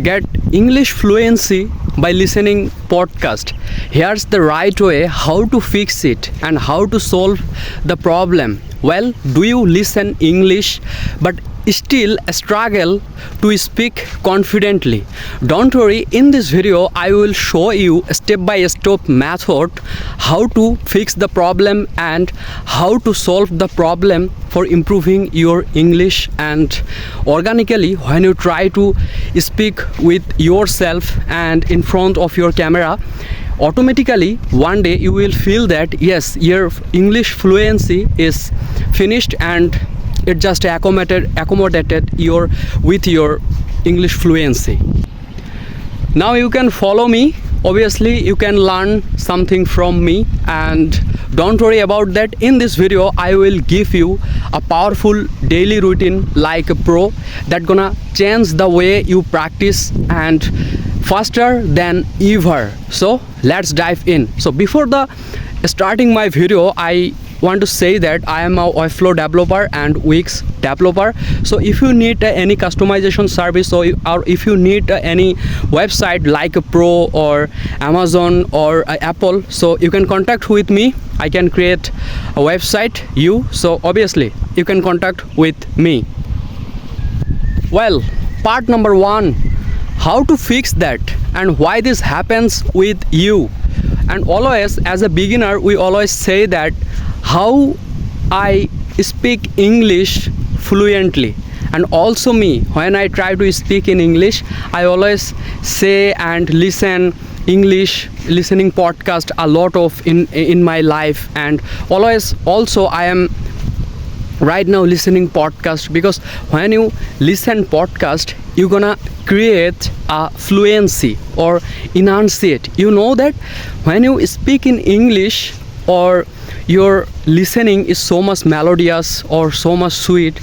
get English fluency by listening podcast. Here's the right way how to fix it and how to solve the problem. Well, do you listen English but still struggle to speak confidently? Don't worry, in this video I will show you a step-by-step method how to fix the problem and how to solve the problem for improving your English. And organically, when you try to speak with yourself and in front of your camera, automatically one day you will feel that yes, your English fluency is finished and it just accommodated your English fluency. Now you can follow me. Obviously you can learn something from me, and don't worry about that. In this video I will give you a powerful daily routine like a pro that gonna change the way you practice and faster than ever. So let's dive in. So before the starting my video, I want to say that I am a Webflow developer and Wix developer. So if you need any customization service or if you need any website like a Pro or Amazon or Apple, so you can contact with me. I can create a website so obviously you can contact with me. Well, part number 1, how to fix that and why this happens with you. And always as a beginner we always say that how I speak English fluently. And also me, when I try to speak in English, I always say and listen English listening podcast a lot of in my life. And always also I am right now listening podcast, because when you listen podcast you're gonna create a fluency or enunciate. You know that when you speak in English or your listening is so much melodious or so much sweet,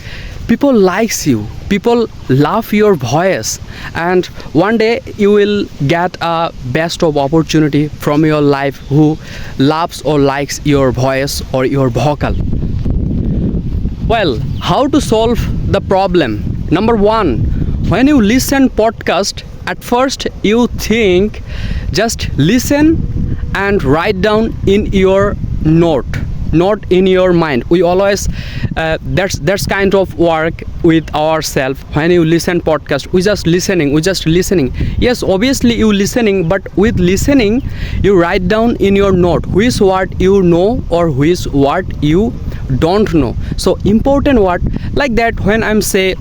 people likes you, people love your voice, and one day you will get a best of opportunity from your life who loves or likes your voice or your vocal. Well, how to solve the problem? Number 1, when you listen podcast, at first you think just listen and write down in your note, not in your mind. We always that's kind of work with ourselves. When you listen podcast, we just listening. Yes, obviously you listening, but with listening you write down in your note which word you know or which word you don't know. So important word like that, when I'm say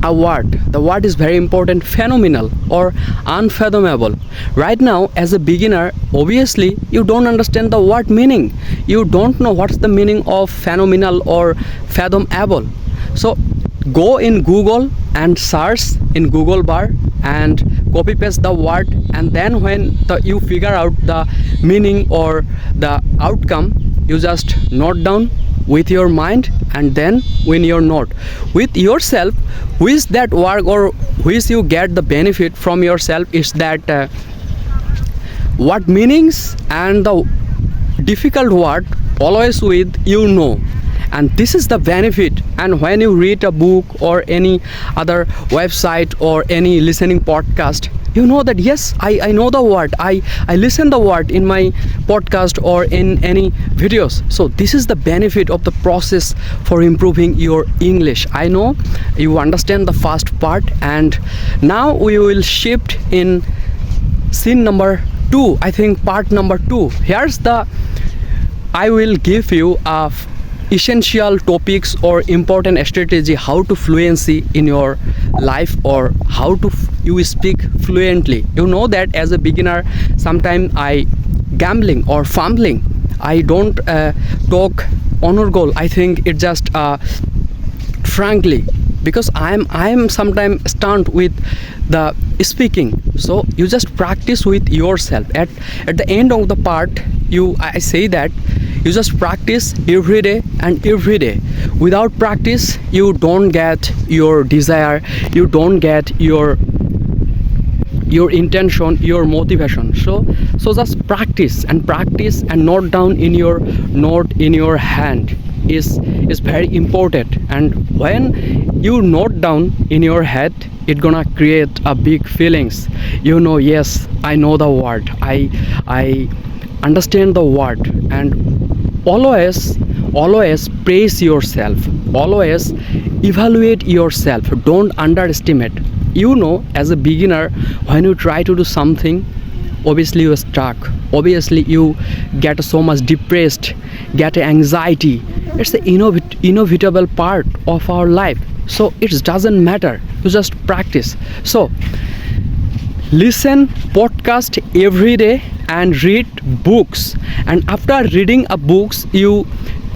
a word, the word is very important, phenomenal or unfathomable. Right now as a beginner, obviously you don't understand the word meaning, you don't know what's the meaning of phenomenal or fathomable. So go in Google and search in Google bar and copy paste the word, and then when you figure out the meaning or the outcome, you just note down with your mind, and then when you're not with yourself, which that work or which you get the benefit from yourself is that what meanings and the difficult word always with you know, and this is the benefit. And when you read a book or any other website or any listening podcast, you know that yes, I know the word, I listen the word in my podcast or in any videos. So this is the benefit of the process for improving your English. I know you understand the first part, and now we will shift in scene number 2, I think part number 2. I will give you essential topics or important strategy how to fluency in your life, or how to you speak fluently. You know that as a beginner sometimes I gambling or fumbling, I don't talk honor goal. I think it just frankly, because I am sometimes stunned with the speaking. So you just practice with yourself. At the end of the part, I say that you just practice every day and every day. Without practice you don't get your desire, you don't get your intention, your motivation. So just practice and note down in your note in your hand. is very important. And when you note down in your head, it gonna create a big feelings. You know, yes, I know the word, I understand the word. And always praise yourself, always evaluate yourself, don't underestimate. You know, as a beginner, when you try to do something, obviously you are stuck, obviously you get so much depressed, get anxiety. It's the inevitable part of our life, so it doesn't matter, you just practice. So listen podcast every day and read books, and after reading a books, you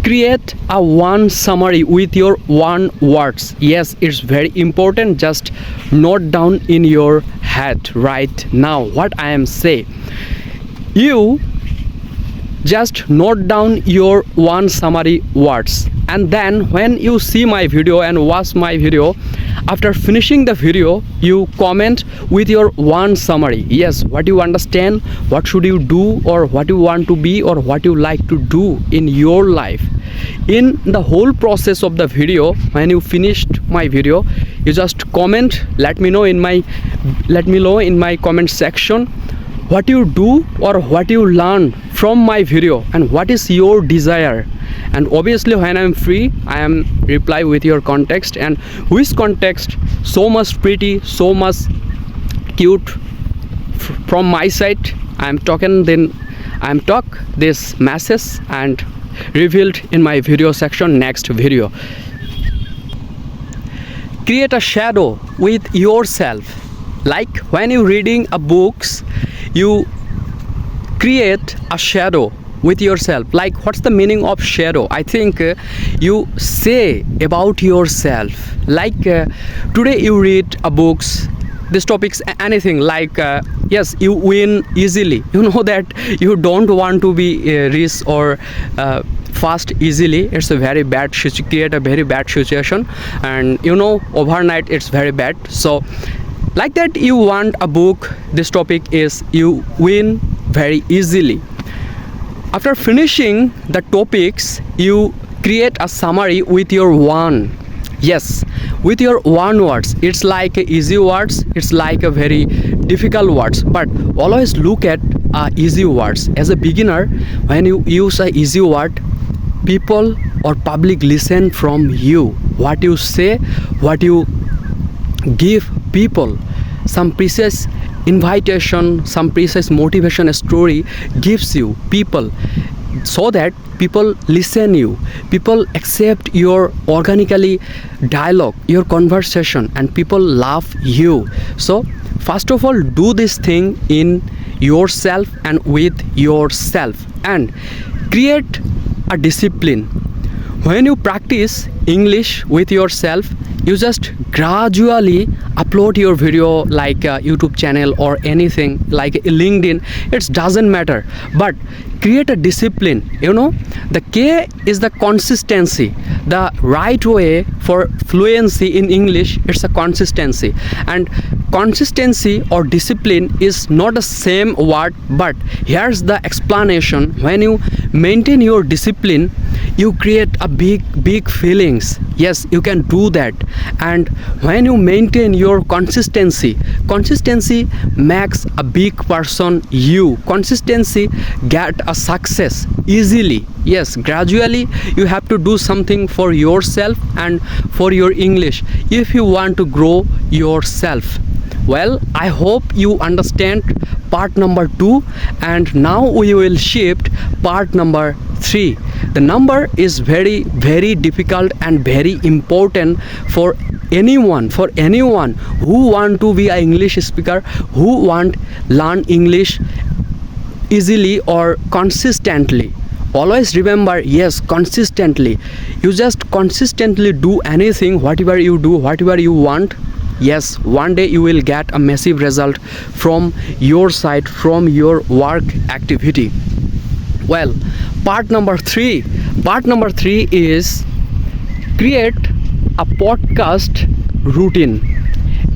create a one summary with your one words. Yes, it's very important. Just note down in your head right now what I am saying. You just note down your one summary words, and then when you see my video and watch my video, after finishing the video, you comment with your one summary. Yes, what you understand, what should you do, or what you want to be, or what you like to do in your life. In the whole process of the video, when you finished my video, you just comment, let me know in my comment section what you do or what you learn from my video and what is your desire. And obviously when I am free, I am reply with your context, and which context so much pretty, so much cute from my side. I am talking this message and revealed in my video section next video. Create a shadow with yourself. Like when you reading a books, you create a shadow with yourself. Like, what's the meaning of shadow? I think you say about yourself, like today you read a books, this topics, anything, like yes, you win easily. You know that you don't want to be rich or fast easily. It's a very bad create a very bad situation, and you know, overnight it's very bad. So like that, you want a book, this topic is you win very easily. After finishing the topics, you create a summary with your one. Yes, with your one words. It's like easy words, it's like a very difficult words, but always look at easy words. As a beginner, when you use a easy word, people or public listen from you. What you say, what you give people, some precise invitation, some precise motivation story gives you people, so that people listen you, people accept your organically dialogue, your conversation, and people love you. So first of all, do this thing in yourself and with yourself, and create a discipline. When you practice English with yourself, you just gradually upload your video, like a YouTube channel or anything like LinkedIn. It doesn't matter, but create a discipline. You know, the K is the consistency. The right way for fluency in English, it's a consistency. And consistency or discipline is not the same word, but here's the explanation. When you maintain your discipline, you create a big feelings. Yes, you can do that. And when you maintain your consistency makes a big person. You consistency get a success easily. Yes, gradually you have to do something for yourself and for your English if you want to grow yourself. Well, I hope you understand part number 2, and now we will shift part number 3. The number is very difficult and very important for anyone who want to be an English speaker, who want learn English easily or consistently. Always remember, yes, consistently. You just consistently do anything, whatever you do, whatever you want. Yes, one day you will get a massive result from your side, from your work activity. Well, part number 3 is create a podcast routine.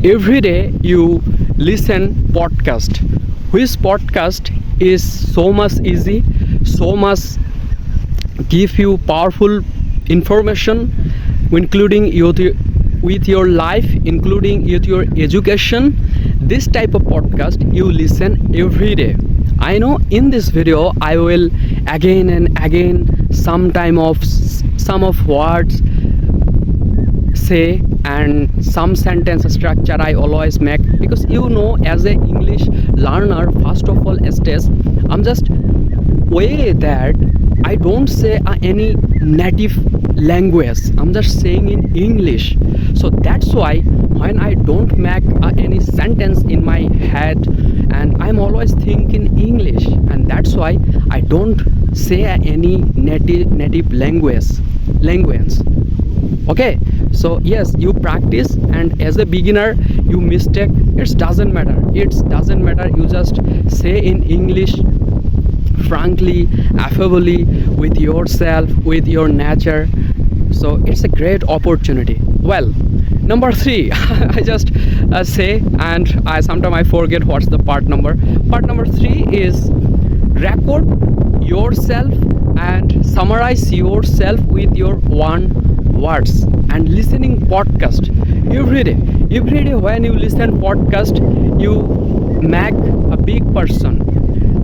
Every day you listen podcast. Which podcast is so much easy, so much give you powerful information, including with your life, including with your education. This type of podcast you listen every day. I know in this video I will again and again some of words say and some sentence structure I always make, because as a English learner, first of all stage I'm just way that I don't say any native language, I'm just saying in English. So that's why when I don't make any sentence in my head and I'm always thinking English, and that's why I don't say any native language. Okay, so yes, you practice, and as a beginner you mistake, it doesn't matter, you just say in English frankly, affably, with yourself, with your nature. So it's a great opportunity. Well, number 3 I just say, and I sometimes forget what's the part number 3 is record yourself and summarize yourself with your one words, and listening podcast every day. When you listen podcast, you make a big person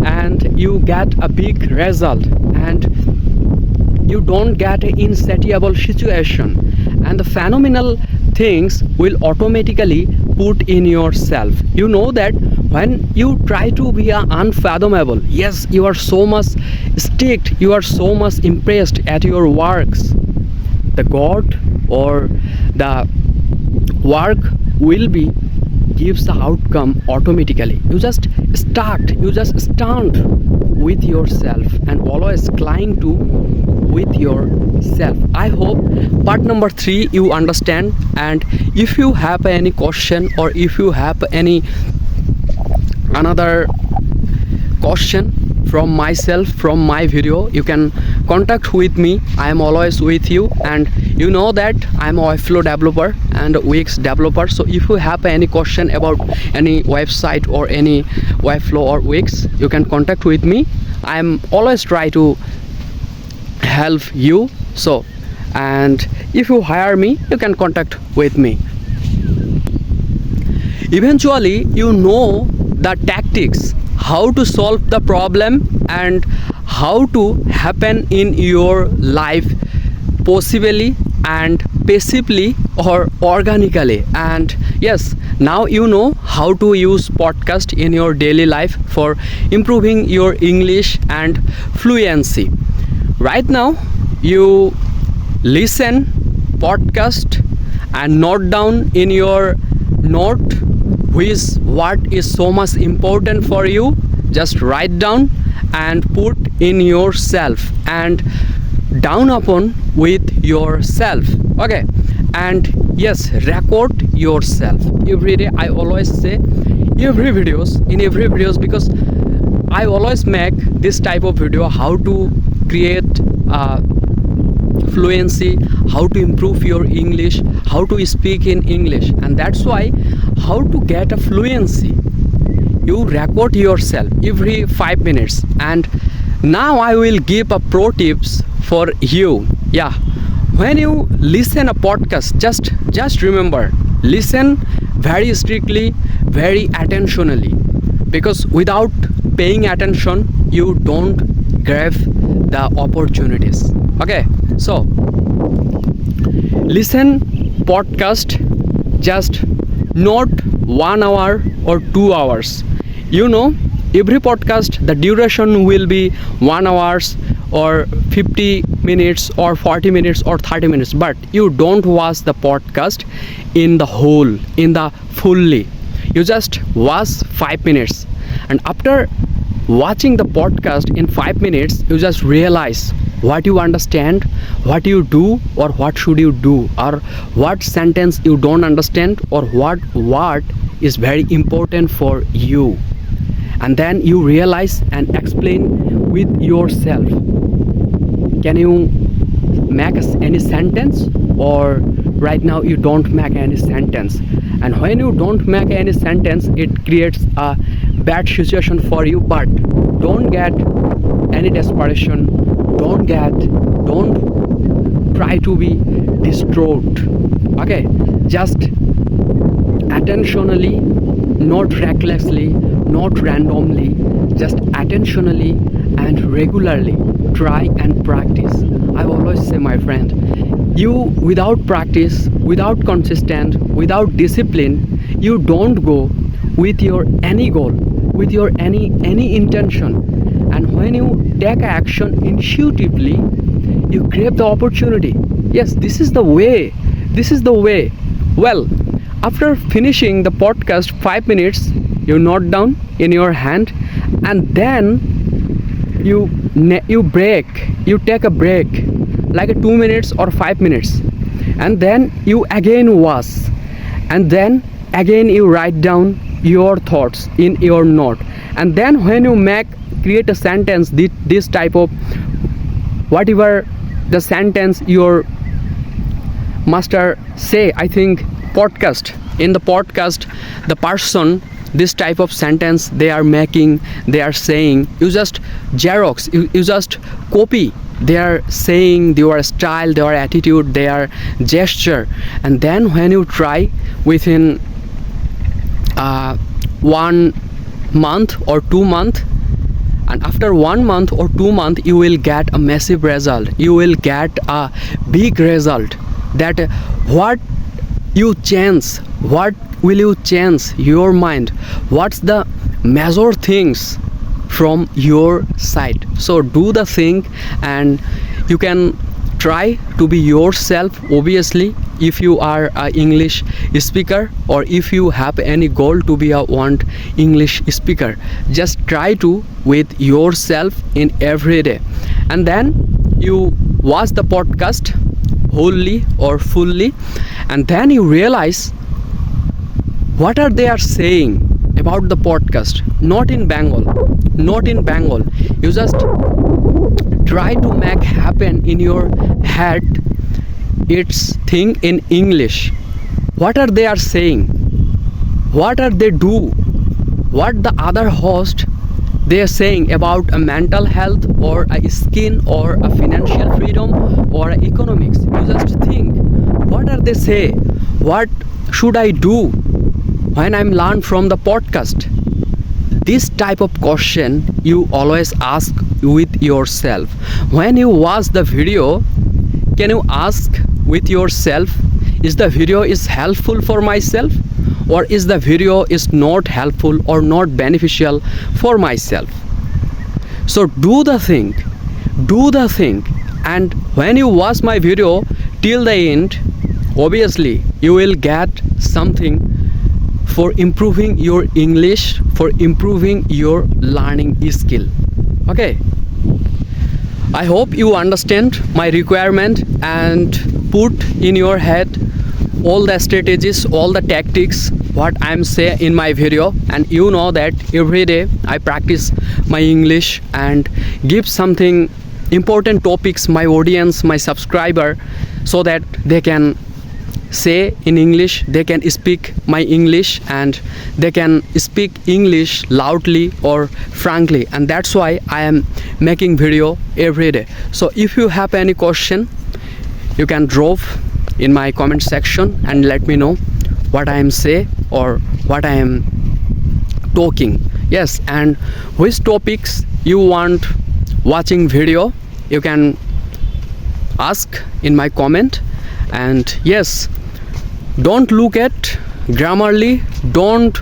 and you get a big result, and you don't get an insatiable situation, and the phenomenal things will automatically put in yourself. That when you try to be unfathomable, yes, you are so much strict, you are so much impressed at your works, the God or the work will be gives the outcome automatically. You just stand with yourself and always cling to with yourself. I hope part number 3 you understand, and if you have any question or if you have any another question from myself, from my video, you can contact with me. I am always with you, and that I am a Webflow developer and a Wix developer. So if you have any question about any website or any Webflow or Wix, you can contact with me. I am always try to help you. So, and if you hire me, you can contact with me. Eventually the tactics, how to solve the problem and how to happen in your life possibly and passively or organically. And yes, now how to use podcast in your daily life for improving your English and fluency. Right now you listen podcast and note down in your note what is so much important for you. Just write down and put in yourself and down upon with yourself. Okay, and yes, record yourself every day. I always say in every videos, because I always make this type of video, how to create fluency, how to improve your English, how to speak in English, and that's why how to get a fluency. You record yourself every 5 minutes, and now I will give a pro tips for you. Yeah, when you listen a podcast, just remember, listen very strictly, very attentionally, because without paying attention you don't grab the opportunities. Okay, so listen podcast just not 1 hour or 2 hours. Every podcast the duration will be 1 hour or 50 minutes or 40 minutes or 30 minutes, but you don't watch the podcast in the whole, in the fully. You just watch 5 minutes, and after watching the podcast in 5 minutes, you just realize what you understand, what you do, or what should you do, or what sentence you don't understand, or what word is very important for you. And then you realize and explain with yourself. Can you make any sentence, or right now you don't make any sentence? And when you don't make any sentence, it creates a bad situation for you. But don't get any desperation, don't try to be distraught. Okay, just attentionally, not recklessly, not randomly, just attentionally and regularly try and practice. I always say, my friend, you without practice, without consistent, without discipline, you don't go with your any goal, with your any intention. And when you take action intuitively, you grab the opportunity. Yes, this is the way. This is the way. Well, after finishing the podcast, 5 minutes, you note down in your hand, and then you break. You take a break, like a 2 minutes or 5 minutes, and then you again wash, and then again you write down your thoughts in your note. And then when you create a sentence, this type of whatever the sentence your master say, I think podcast, in the podcast, the person, this type of sentence they are making, they are saying, you just xerox, you just copy. They are saying their style, their attitude, their gesture. And then when you try within 1 month or 2 months, and after 1 month or 2 months, you will get a massive result. You will get a big result. That what you change, what will you change your mind, what's the major things from your side. So do the thing, and you can try to be yourself. Obviously, if you are an English speaker, or if you have any goal to be a one English speaker, just try to with yourself in every day. And then you watch the podcast wholly or fully, and then you realize what are they are saying about the podcast. Not in Bengal, you just try to make happen in your head its thing in English. What are they are saying, what are they do, what the other host they are saying about a mental health or a skin or a financial freedom or economics. You just think, what are they say, what should I do when I'm learn from the podcast. This type of question you always ask with yourself. When you watch the video, can you ask with yourself, is the video is helpful for myself, or is the video is not helpful or not beneficial for myself? So do the thing, and when you watch my video till the end, obviously you will get something for improving your English, for improving your learning skill. Okay, I hope you understand my requirement and put in your head all the strategies, all the tactics what I'm saying in my video, and you know that every day I practice my English and give something important topics my audience, my subscriber, so that they can say in English, they can speak my English, and they can speak English loudly or frankly. And that's why I am making video every day. So if you have any question, you can drop in my comment section and let me know what I am say or what I am talking. Yes, and which topics you want watching video, you can ask in my comment. And yes, don't look at grammarly, don't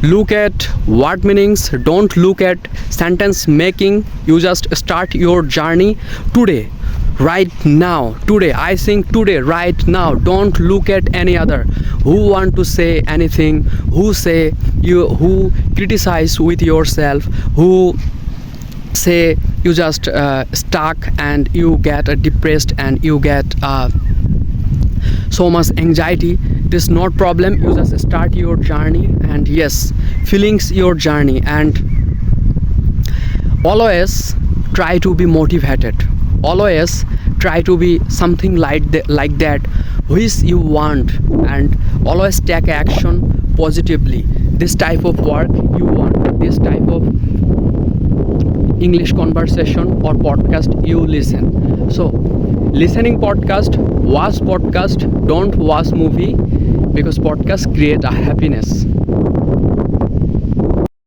look at word meanings, don't look at sentence making. You just start your journey today, right now, today. I think today, right now. Don't look at any other who want to say anything, who say you, who criticize with yourself, who say you just stuck and you get depressed and you get so much anxiety. This is not problem. You just start your journey, and yes, feelings your journey, and always try to be motivated, always try to be something like that which you want, and always take action positively. This type of work you want, this type of English conversation or podcast you listen. So listening podcast, watch podcast, don't watch movie, because podcast create a happiness.